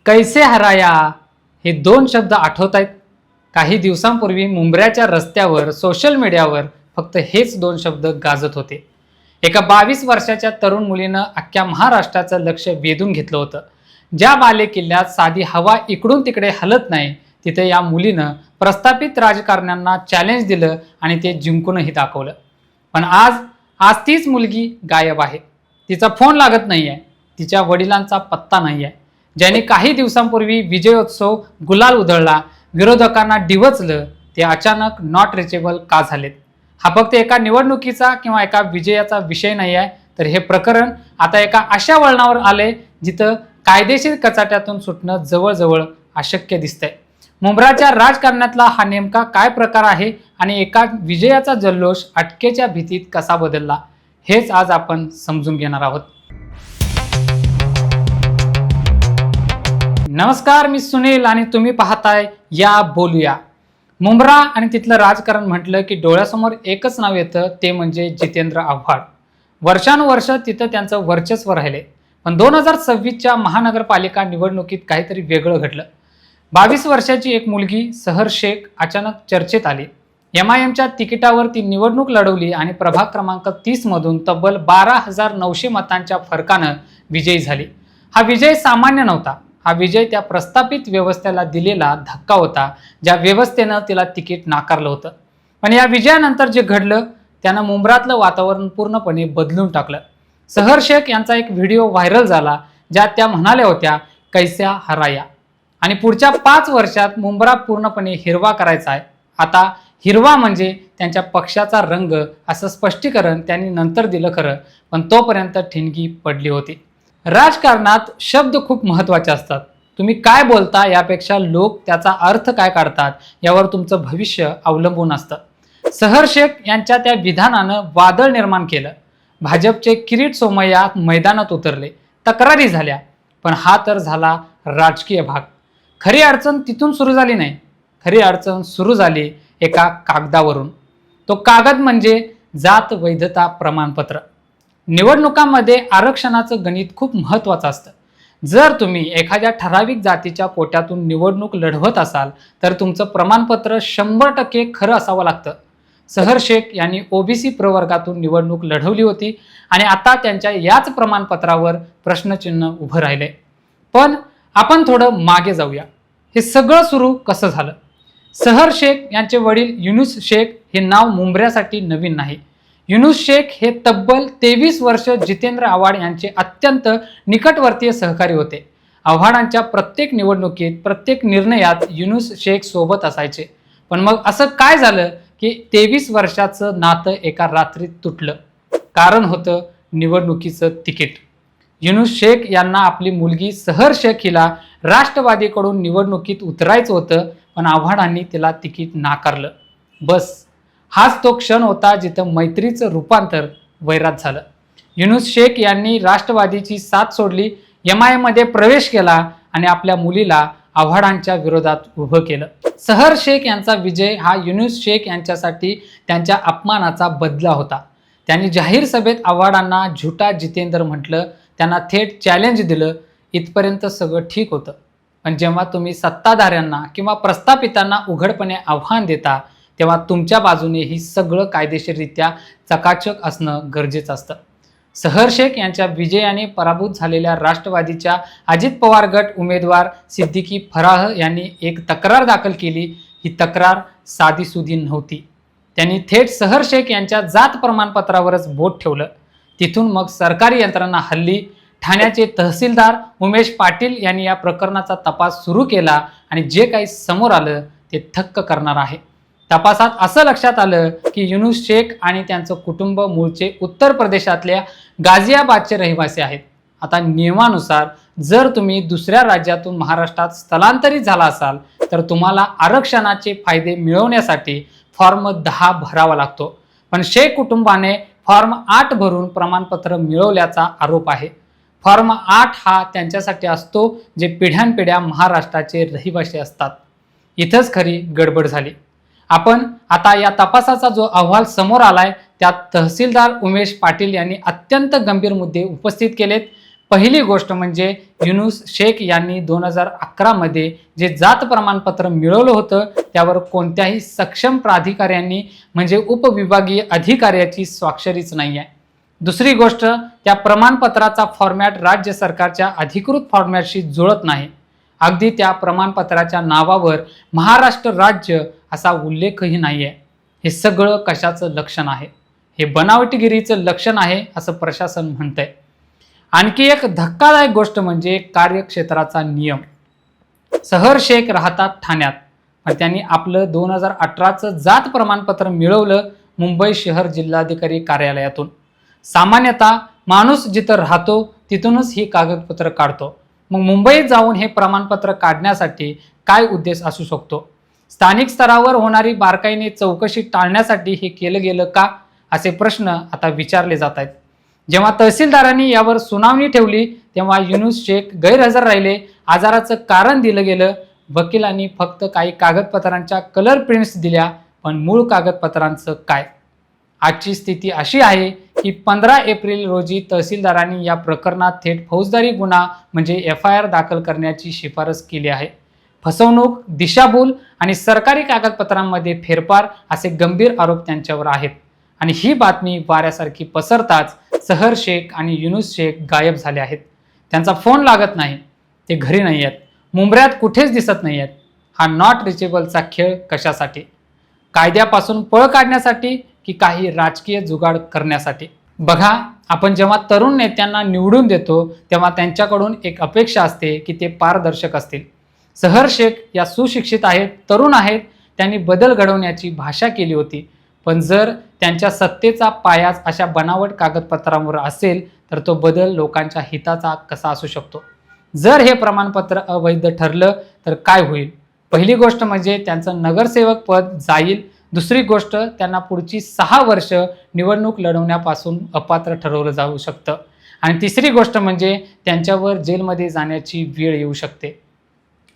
कैसे हराया हे दोन शब्द आठवत आहेत? काही दिवसांपूर्वी मुंब्र्याच्या रस्त्यावर सोशल मीडियावर फक्त हेच दोन शब्द गाजत होते. एका 22 वर्षाच्या तरुण मुलीनं अख्ख्या महाराष्ट्राचं लक्ष वेधून घेतलं होतं. ज्या बालेकिल्ल्यात साधी हवा इकडून तिकडे हलत नाही, तिथे या मुलीनं प्रस्थापित राजकारण्यांना चॅलेंज दिलं आणि ते जिंकूनही दाखवलं. पण आज तीच मुलगी गायब आहे. तिचा फोन लागत नाहीये, तिच्या वडिलांचा पत्ता नाहीये. ज्यांनी काही दिवसांपूर्वी विजयोत्सव गुलाल उधळला, विरोधकांना डिवचलं, ते अचानक नॉट रिचेबल का झालेत? हा फक्त एका निवडणुकीचा किंवा एका विजयाचा विषय नाही आहे, तर हे प्रकरण आता एका अशा वळणावर आले जिथं कायदेशीर कचाट्यातून सुटणं जवळजवळ अशक्य दिसतंय. मुंब्राच्या राजकारणातला हा नेमका काय प्रकार आहे आणि एका विजयाचा जल्लोष अटकेच्या भीतीत कसा बदलला, हेच आज आपण समजून घेणार आहोत. नमस्कार, मी सुनील आणि तुम्ही पाहताय या बोलूया. मुंब्रा आणि तिथलं राजकारण म्हटलं की डोळ्यासमोर एकच नाव येतं, ते म्हणजे जितेंद्र आव्हाड. वर्षानुवर्ष तिथं त्यांचं वर्चस्व राहिले. पण 2026च्या महानगरपालिका निवडणुकीत काहीतरी वेगळं घडलं. 22 वर्षाची एक मुलगी सहर शेख अचानक चर्चेत आली. MIMच्या तिकिटावर ती निवडणूक लढवली आणि प्रभाग क्रमांक 30 मधून तब्बल 12,900 मतांच्या फरकानं विजयी झाली. हा विजय सामान्य नव्हता. हा विजय त्या प्रस्थापित व्यवस्थेला दिलेला धक्का होता, ज्या व्यवस्थेनं तिला तिकीट नाकारलं होतं. पण या विजयानंतर जे घडलं त्यानं मुंब्रातलं वातावरण पूर्णपणे बदलून टाकलं. सहर शेख यांचा एक व्हिडिओ व्हायरल झाला, ज्यात त्या म्हणाल्या होत्या कैसा हराया, आणि पुढच्या 5 वर्षात मुंब्रा पूर्णपणे हिरवा करायचा आहे. आता हिरवा म्हणजे त्यांच्या पक्षाचा रंग, असं स्पष्टीकरण त्यांनी नंतर दिलं खरं, पण तोपर्यंत ठिणगी पडली होती. राजकारणात शब्द खूप महत्त्वाचे असतात. तुम्ही काय बोलता यापेक्षा लोक त्याचा अर्थ काय काढतात यावर तुमचं भविष्य अवलंबून असतं. सहर शेख यांच्या त्या विधानानं वादळ निर्माण केलं. भाजपचे किरीट सोमय्या मैदानात उतरले, तक्रारी झाल्या. पण हा तर झाला राजकीय भाग. खरी अडचण तिथून सुरू झाली नाही. खरी अडचण सुरू झाली एका कागदावरून. तो कागद म्हणजे जात वैधता प्रमाणपत्र. निवडणुकांमध्ये आरक्षणाचं गणित खूप महत्त्वाचं असतं. जर तुम्ही एखाद्या ठराविक जातीच्या कोट्यातून निवडणूक लढवत असाल तर तुमचं प्रमाणपत्र 100% खरं असावं लागतं. सहर शेख यांनी OBC प्रवर्गातून निवडणूक लढवली होती आणि आता त्यांच्या याच प्रमाणपत्रावर प्रश्नचिन्ह उभं राहिले. पण आपण थोडं मागे जाऊया. हे सगळं सुरू कसं झालं? सहर शेख यांचे वडील युनुस शेख हे नाव मुंब्र्यासाठी नवीन नाही. युनुस शेख हे तब्बल 23 वर्ष जितेंद्र आव्हाड यांचे अत्यंत निकटवर्तीय सहकारी होते. आव्हाडांच्या प्रत्येक निवडणुकीत, प्रत्येक निर्णयात युनुस शेख सोबत असायचे. पण मग असं काय झालं की 23 वर्षाचं नातं एका रात्रीत तुटलं? कारण होतं निवडणुकीचं तिकीट. युनुस शेख यांना आपली मुलगी सहर शेख हिला राष्ट्रवादीकडून निवडणुकीत उतरायचं होतं, पण आव्हाडांनी तिला तिकीट नाकारलं. बस हाच तो क्षण होता जिथं मैत्रीचं रूपांतर वैरात झालं. युनुस शेख यांनी राष्ट्रवादीची साथ सोडली, MIM मध्ये प्रवेश केला आणि आपल्या मुलीला आव्हाडांच्या विरोधात उभं केलं. सहर शेख यांचा विजय हा युनुस शेख यांच्यासाठी त्यांच्या अपमानाचा बदला होता. त्यांनी जाहीर सभेत आव्हाडांना झुटा जितेंद्र म्हटलं, त्यांना थेट चॅलेंज दिलं. इथपर्यंत सगळं ठीक होतं. पण जेव्हा तुम्ही सत्ताधाऱ्यांना किंवा प्रस्थापितांना उघडपणे आव्हान देता, तेव्हा तुमच्या बाजूने ही सगळं कायदेशीररित्या चकाचक असणं गरजेचं असतं. सहर शेख यांच्या विजयाने पराभूत झालेल्या राष्ट्रवादीच्या अजित पवार गट उमेदवार सिद्दीकी फराह यांनी एक तक्रार दाखल केली. ही तक्रार साधीसुधी नव्हती. त्यांनी थेट सहर शेख यांच्या जात प्रमाणपत्रावरच बोट ठेवलं. तिथून मग सरकारी यंत्रणा हल्ली. ठाण्याचे तहसीलदार उमेश पाटील यांनी या प्रकरणाचा तपास सुरू केला आणि जे काही समोर आलं ते थक्क करणार आहे. तपासात असं लक्षात आलं की युनुस शेख आणि त्यांचं कुटुंब मूळचे उत्तर प्रदेशातल्या गाझियाबादचे रहिवासी आहेत. आता नियमानुसार जर तुम्ही दुसऱ्या राज्यातून महाराष्ट्रात स्थलांतरित झाला असाल तर तुम्हाला आरक्षणाचे फायदे मिळवण्यासाठी फॉर्म 10 भरावा लागतो. पण शेख कुटुंबाने फॉर्म 8 भरून प्रमाणपत्र मिळवल्याचा आरोप आहे. फॉर्म 8 हा त्यांच्यासाठी असतो जे पिढ्यानपिढ्या महाराष्ट्राचे रहिवासी असतात. इथंच खरी गडबड झाली. आपण आता या तपासाचा जो अहवाल समोर आलाय त्यात तहसीलदार उमेश पाटील यांनी अत्यंत गंभीर मुद्दे उपस्थित केलेत. पहिली गोष्ट म्हणजे युनुस शेख यांनी 2011 मध्ये जे जात प्रमाणपत्र मिळवलं होतं त्यावर कोणत्याही सक्षम प्राधिकाऱ्यांनी म्हणजे उपविभागीय अधिकाऱ्याची स्वाक्षरीच नाही आहे. दुसरी गोष्ट, त्या प्रमाणपत्राचा फॉर्मॅट राज्य सरकारच्या अधिकृत फॉर्मॅटशी जुळत नाही. अगदी त्या प्रमाणपत्राच्या नावावर महाराष्ट्र राज्य असा उल्लेखही नाही आहे. हे सगळं कशाचं लक्षण आहे? हे बनावटीगिरीचं लक्षण आहे असं प्रशासन म्हणतंय. आणखी एक धक्कादायक गोष्ट म्हणजे कार्यक्षेत्राचा नियम. सहर शेख राहतात ठाण्यात, पण त्यांनी आपलं 2018चं जात प्रमाणपत्र मिळवलं मुंबई शहर जिल्हाधिकारी कार्यालयातून. सामान्यतः माणूस जिथं राहतो तिथूनच ही कागदपत्र काढतो. मग मुंबईत जाऊन हे प्रमाणपत्र काढण्यासाठी काय उद्देश असू शकतो? स्थानिक स्तरावर होणारी बारकाईने चौकशी टाळण्यासाठी हे केलं गेलं का, असे प्रश्न आता विचारले जात आहेत. जेव्हा तहसीलदारांनी यावर सुनावणी ठेवली तेव्हा युनुस शेख गैरहजर राहिले. आजाराचं कारण दिलं गेलं. वकिलांनी फक्त काही कागदपत्रांच्या कलर प्रिंट्स दिल्या, पण मूळ कागदपत्रांचं काय? आजची स्थिती अशी आहे की 15 एप्रिल रोजी तहसीलदारांनी या प्रकरणात थेट फौजदारी गुन्हा म्हणजे FIR दाखल करण्याची शिफारस केली आहे. फसवणूक, दिशाभूल आणि सरकारी कागदपत्रांमध्ये फेरफार असे गंभीर आरोप त्यांच्यावर आहेत. आणि ही बातमी वाऱ्यासारखी पसरताच सहर शेख आणि युनुस शेख गायब झाले आहेत. त्यांचा फोन लागत नाही, ते घरी नाही आहेत, मुंबऱ्यात कुठेच दिसत नाही आहेत. हा नॉट रिचेबलचा खेळ कशासाठी? कायद्यापासून पळ काढण्यासाठी की काही राजकीय जुगाड करण्यासाठी? बघा, आपण जेव्हा तरुण नेत्यांना निवडून देतो तेव्हा त्यांच्याकडून एक अपेक्षा असते की ते पारदर्शक असतील. सहर शेख या सुशिक्षित आहेत, तरुण आहेत, त्यांनी बदल घडवण्याची भाषा केली होती. पण जर त्यांच्या सत्तेचा पायाच अशा बनावट कागदपत्रांवर असेल तर तो बदल लोकांच्या हिताचा कसा असू शकतो? जर हे प्रमाणपत्र अवैध ठरलं तर काय होईल? पहिली गोष्ट म्हणजे त्यांचं नगरसेवक पद जाईल. दुसरी गोष्ट, त्यांना पुढची 6 वर्ष निवडणूक लढवण्यापासून अपात्र ठरवलं जाऊ शकतं. आणि तिसरी गोष्ट म्हणजे त्यांच्यावर जेलमध्ये जाण्याची वेळ येऊ शकते.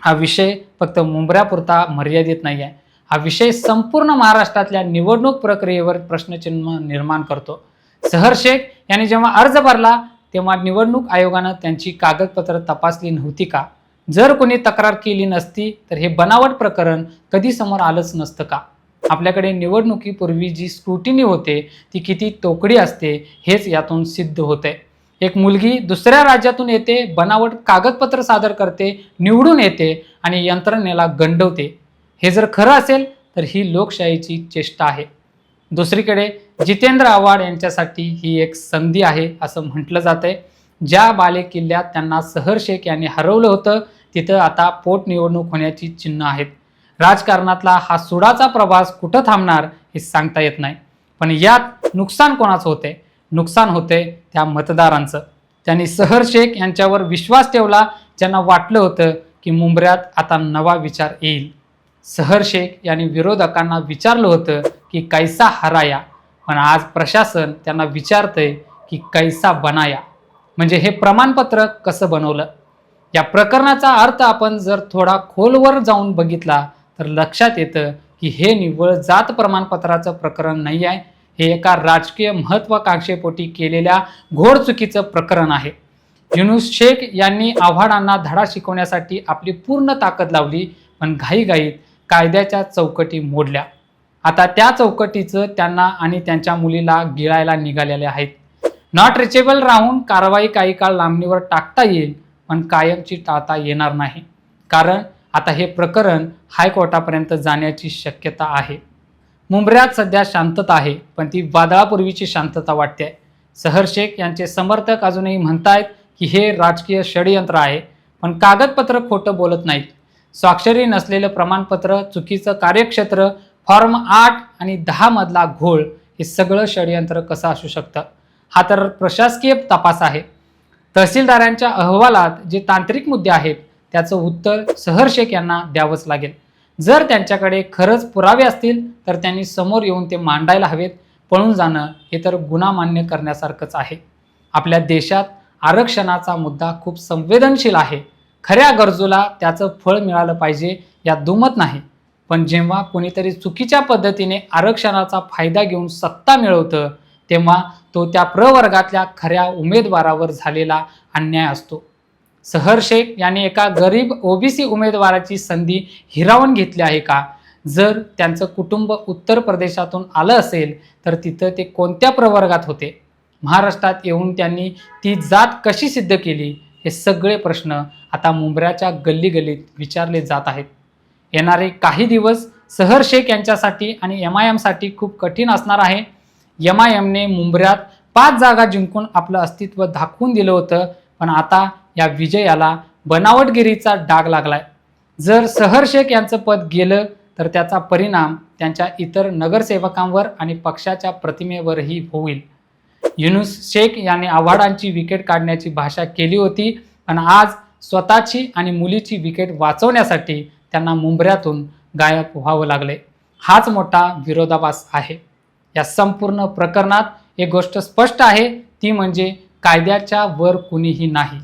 हा विषय फक्त मुंबऱ्यापुरता मर्यादित नाही आहे. हा विषय संपूर्ण महाराष्ट्रातल्या निवडणूक प्रक्रियेवर प्रश्नचिन्ह निर्माण करतो. सहर शेख यांनी जेव्हा अर्ज भरला तेव्हा निवडणूक आयोगानं त्यांची कागदपत्र तपासली नव्हती का? जर कोणी तक्रार केली नसती तर हे बनावट प्रकरण कधी समोर आलंच नसतं का? आपल्याकडे निवडणुकीपूर्वी जी स्क्रुटिनी होते ती किती तोकडी असते हेच यातून सिद्ध होते. एक मुलगी दुसऱ्या राज्यातून येते, बनावट कागदपत्र सादर करते, निवडून येते आणि यंत्रणेला गंडवते. हे जर खरं असेल तर ही लोकशाहीची चेष्टा आहे. दुसरीकडे जितेंद्र आव्हाड यांच्यासाठी ही एक संधी आहे असं म्हटलं जातंय. ज्या बालेकिल्ल्यात त्यांना सहर शेख यांनी हरवलं होतं तिथं आता पोटनिवडणूक होण्याची चिन्ह आहेत. राजकारणातला हा सुडाचा प्रवास कुठं थांबणार हे सांगता येत नाही. पण यात नुकसान कोणाचं होते? नुकसान होते त्या मतदारांचं. त्यांनी सहर शेख यांच्यावर विश्वास ठेवला, ज्यांना वाटलं होतं की मुंबऱ्यात आता नवा विचार येईल. सहर शेख यांनी विरोधकांना विचारलं होतं की कैसा हराया, पण आज प्रशासन त्यांना विचारतंय की कैसा बनाया, म्हणजे हे प्रमाणपत्र कसं बनवलं. या प्रकरणाचा अर्थ आपण जर थोडा खोलवर जाऊन बघितला तर लक्षात येतं की हे निव्वळ जात प्रमाणपत्राचं प्रकरण नाही आहे. हे एका राजकीय महत्त्वाकांक्षेपोटी केलेल्या घोड चुकीचं प्रकरण आहे. युनुस शेख यांनी आव्हाडांना धडा शिकवण्यासाठी आपली पूर्ण ताकद लावली, पण घाईघाईत कायद्याच्या चौकटी मोडल्या. आता त्या चौकटीचं त्यांना आणि त्यांच्या मुलीला गिळायला निघालेले आहेत. नॉट रिचेबल राहून कारवाई काही काळ लांबणीवर टाकता येईल, पण कायमची टाळता येणार नाही. कारण आता हे प्रकरण हायकोर्टापर्यंत जाण्याची शक्यता आहे. मुंबऱ्यात सध्या शांतता आहे, पण ती वादळापूर्वीची शांतता वाटते. सहर शेख यांचे समर्थक अजूनही म्हणतायत की हे राजकीय षडयंत्र आहे, पण कागदपत्र खोटं बोलत नाहीत. स्वाक्षरी नसलेलं प्रमाणपत्र, चुकीचं कार्यक्षेत्र, फॉर्म 8 आणि 10 मधला घोळ, हे सगळं षडयंत्र कसं असू शकतं? हा तर प्रशासकीय तपास आहे. तहसीलदारांच्या अहवालात जे तांत्रिक मुद्दे आहेत त्याचं उत्तर सहर शेख यांना द्यावंच लागेल. जर त्यांच्याकडे खरंच पुरावे असतील तर त्यांनी समोर येऊन ते मांडायला हवेत. पळून जाणं हे तर गुन्हा मान्य करण्यासारखंच आहे. आपल्या देशात आरक्षणाचा मुद्दा खूप संवेदनशील आहे. खऱ्या गरजूला त्याचं फळ मिळालं पाहिजे यात दुमत नाही. पण जेव्हा कोणीतरी चुकीच्या पद्धतीने आरक्षणाचा फायदा घेऊन सत्ता मिळवतं तेव्हा तो त्या प्रवर्गातल्या खऱ्या उमेदवारावर झालेला अन्याय असतो. सहर शेख यांनी एका गरीब ओबीसी उमेदवाराची संधी हिरावून घेतली आहे का? जर त्यांचं कुटुंब उत्तर प्रदेशातून आलं असेल तर तिथं ते कोणत्या प्रवर्गात होते? महाराष्ट्रात येऊन त्यांनी ती जात कशी सिद्ध केली? हे सगळे प्रश्न आता मुंब्र्याच्या गल्लीगल्लीत विचारले जात आहेत. येणारे काही दिवस सहर शेख यांच्यासाठी आणि MIMसाठी खूप कठीण असणार आहे. MIMने मुंब्र्यात 5 जागा जिंकून आपलं अस्तित्व दाखवून दिलं होतं, पण आता या विजयाला बनावटगिरीचा डाग लागलाय. जर सहर शेख यांचं पद गेलं तर त्याचा परिणाम त्यांच्या इतर नगरसेवकांवर आणि पक्षाच्या प्रतिमेवरही होईल. युनुस शेख यांनी आव्हाडांची विकेट काढण्याची भाषा केली होती, पण आज स्वतःची आणि मुलीची विकेट वाचवण्यासाठी त्यांना मुंब्र्यातून गायब व्हावं लागले. हाच मोठा विरोधाभास आहे. या संपूर्ण प्रकरणात एक गोष्ट स्पष्ट आहे, ती म्हणजे कायद्याच्या वर कुणीही नाही.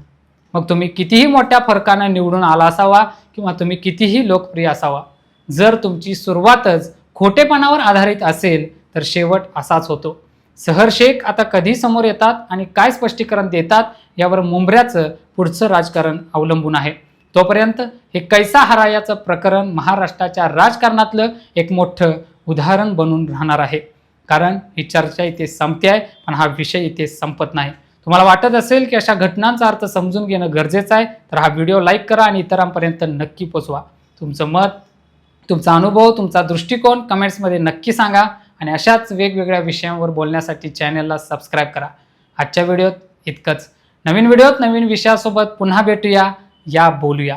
मग तुम्ही कितीही मोठ्या फरकाने निवडून आला असावा किंवा तुम्ही कितीही लोकप्रिय असावा, जर तुमची सुरुवातच खोटेपणावर आधारित असेल तर शेवट असाच होतो. सहर शेख आता कधी समोर येतात आणि काय स्पष्टीकरण देतात यावर मुंब्र्याचं पुढचं राजकारण अवलंबून आहे. तोपर्यंत हे कैसा हरायाचं प्रकरण महाराष्ट्राच्या राजकारणातलं एक मोठं उदाहरण बनून राहणार आहे. कारण ही चर्चा इथे संपते आहे, पण हा विषय इथे संपत नाही. तुम्हाला वाटत असेल की अशा घटनांचा अर्थ समजून घेणं गरजेचं आहे, तर हा व्हिडिओ लाईक करा आणि इतरांपर्यंत नक्की पोचवा. तुमचं मत, तुमचा अनुभव, तुमचा दृष्टिकोन कमेंट्समध्ये नक्की सांगा आणि अशाच वेगवेगळ्या विषयांवर बोलण्यासाठी चॅनलला सबस्क्राईब करा. आजच्या व्हिडिओत इतकंच. नवीन व्हिडिओत नवीन विषयासोबत पुन्हा भेटूया. या बोलूया.